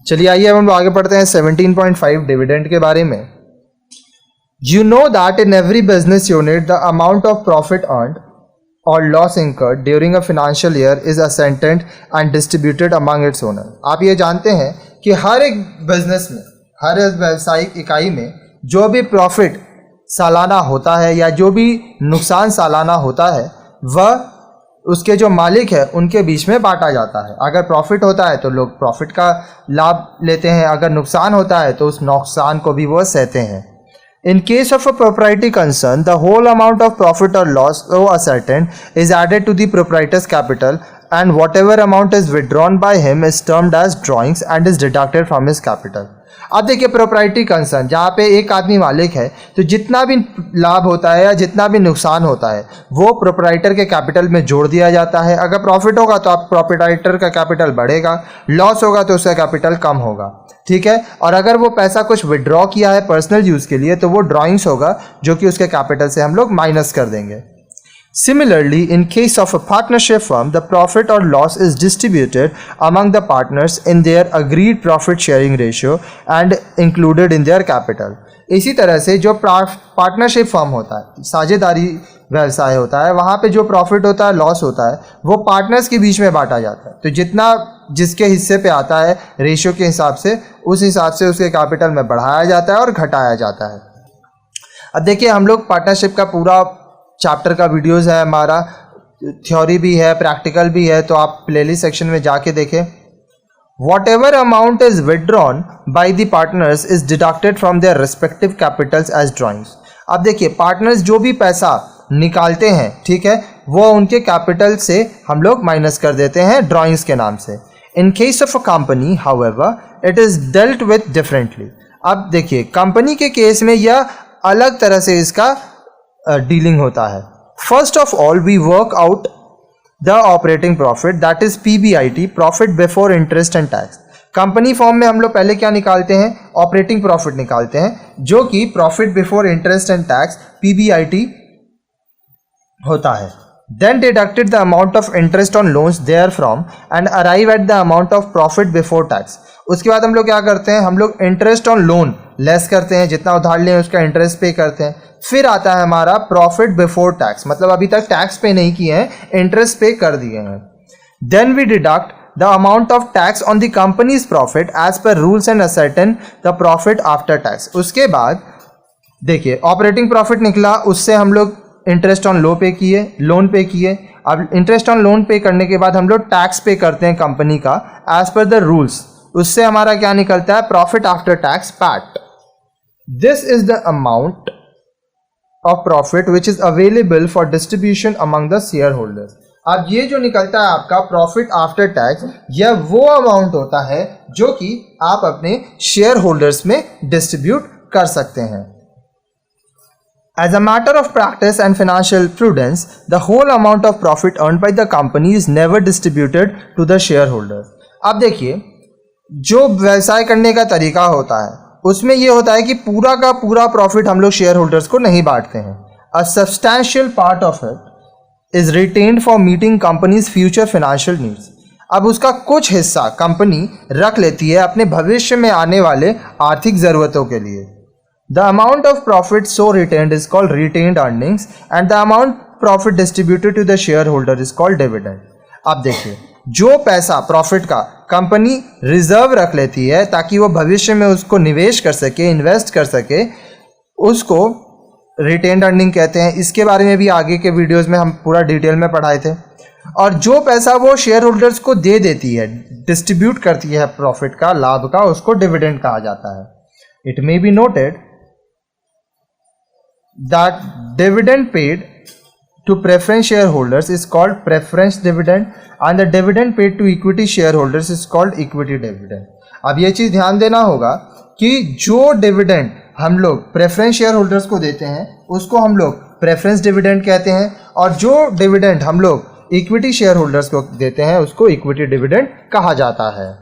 चलिए आइए अब हम आगे पढ़ते हैं 17.5 डिविडेंड के बारे में। You know that in every business unit the amount of profit earned or loss incurred during a financial year is ascertained and distributed among its owner। आप ये जानते हैं कि हर एक बिजनेस में, हर व्यावसायिक इकाई में जो भी प्रॉफिट सालाना होता है या जो भी नुकसान सालाना होता है वह उसके जो मालिक है उनके बीच में बांटा जाता है। अगर प्रॉफिट होता है तो लोग प्रॉफिट का लाभ लेते हैं, अगर नुकसान होता है तो उस नुकसान को भी वो सहते हैं। In case of a proprietary concern, the whole amount of profit or loss so ascertained is added to the proprietor's capital and whatever amount is withdrawn by him is termed as drawings and is deducted from his capital। अब देखिए proprietary concern, जहाँ पे एक आदमी मालिक है तो जितना भी लाभ होता है या जितना भी नुकसान होता है वो प्रोप्राइटर के कैपिटल में जोड़ दिया जाता है। अगर प्रॉफिट होगा तो आप प्रोप्राइटर का कैपिटल बढ़ेगा, लॉस होगा तो उसका कैपिटल कम होगा, ठीक है। और अगर वो पैसा कुछ विड्रॉ किया है पर्सनल यूज़ के लिए तो वो ड्राइंग्स होगा जो कि उसके कैपिटल से हम लोग माइनस कर देंगे। Similarly, in case of a partnership firm, the profit or loss is distributed among the partners in their agreed profit sharing ratio and included in their capital। इसी तरह से जो पार्टनरशिप फर्म होता है, साझेदारी व्यवसाय होता है, वहाँ पे जो प्रॉफिट होता है, लॉस होता है, वो पार्टनर्स के बीच में बांटा जाता है। तो जितना जिसके हिस्से पे आता है रेशियो के हिसाब से, उस हिसाब से उसके कैपिटल में बढ़ाया जाता है और घटाया जाता है। अब देखिए हम लोग पार्टनरशिप का पूरा चैप्टर का वीडियोस है हमारा, थ्योरी भी है, प्रैक्टिकल भी है, तो आप प्लेलिस्ट सेक्शन में जाके देखें। Whatever amount is withdrawn by the partners is deducted from their respective capitals as drawings। अब देखिए पार्टनर्स जो भी पैसा निकालते हैं, ठीक है, वो उनके कैपिटल से हम लोग माइनस कर देते हैं ड्राइंग्स के नाम से। In case of a company, however, it is dealt with differently। अब देखिए कंपनी के केस में यह अलग तरह से इसका डीलिंग होता है। First of all we work out the operating profit, that is PBIT, profit before interest and tax. Company form में हम लोग पहले क्या निकालते हैं? ऑपरेटिंग प्रॉफिट निकालते हैं, जो कि profit before interest and tax PBIT होता है। Then deducted the amount of interest on loans therefrom and arrive at the amount of profit before tax। उसके बाद हम लोग क्या करते हैं? हम लोग इंटरेस्ट ऑन लोन लेस करते हैं, जितना उधार लिए उसका इंटरेस्ट पे करते हैं। फिर आता है हमारा प्रॉफिट बिफोर टैक्स, मतलब अभी तक टैक्स पे नहीं किए हैं, इंटरेस्ट पे कर दिए हैं। Then we deduct the amount of tax on the company's profit as per rules and ascertain the profit after tax. उसके बाद देखिए ऑपरेटिंग प्रॉफिट निकला, उससे हम लोग इंटरेस्ट ऑन लोन पे किए। अब इंटरेस्ट ऑन लोन पे करने के बाद हम लोग टैक्स पे करते हैं कंपनी का एज पर द रूल्स, उससे हमारा क्या निकलता है? Profit after tax, PAT. This is the amount of profit which is available for distribution among the share holders. अब ये जो निकलता है आपका प्रॉफिट आफ्टर टैक्स, यह वो अमाउंट होता है जो कि आप अपने शेयर होल्डर्स में डिस्ट्रीब्यूट कर सकते हैं। As a matter of practice and financial prudence, the whole amount of profit earned by the company is never distributed to the shareholders। अब देखिए जो व्यवसाय करने का तरीका होता है उसमें यह होता है कि पूरा का पूरा प्रॉफिट हम लोग शेयर होल्डर्स को नहीं बांटते हैं। A substantial part of it is retained for meeting company's future financial needs। अब उसका कुछ हिस्सा कंपनी रख लेती है अपने भविष्य में आने वाले आर्थिक ज़रूरतों के लिए। The amount of profit so retained is called retained earnings and the amount profit distributed to the shareholder is called dividend। अब देखिए जो पैसा प्रॉफिट का कंपनी रिजर्व रख लेती है ताकि वो भविष्य में उसको निवेश कर सके, इन्वेस्ट कर सके, उसको रिटेन्ड अर्निंग कहते हैं। इसके बारे में भी आगे के वीडियोस में हम पूरा डिटेल में पढ़ाए थे। और जो पैसा वो शेयर होल्डर्स को दे देती है, डिस्ट्रीब्यूट करती है प्रॉफिट का, लाभ का, उसको डिविडेंड कहा जाता है। It may be noted that dividend paid to preference shareholders is called preference dividend and the dividend paid to equity shareholders is called equity dividend। अब ये चीज़ ध्यान देना होगा कि जो डिविडेंड हम लोग प्रेफरेंस शेयर होल्डर्स को देते हैं उसको हम लोग प्रेफरेंस डिविडेंड कहते हैं, और जो डिविडेंड हम लोग इक्विटी शेयर होल्डर्स को देते हैं उसको इक्विटी डिविडेंड कहा जाता है।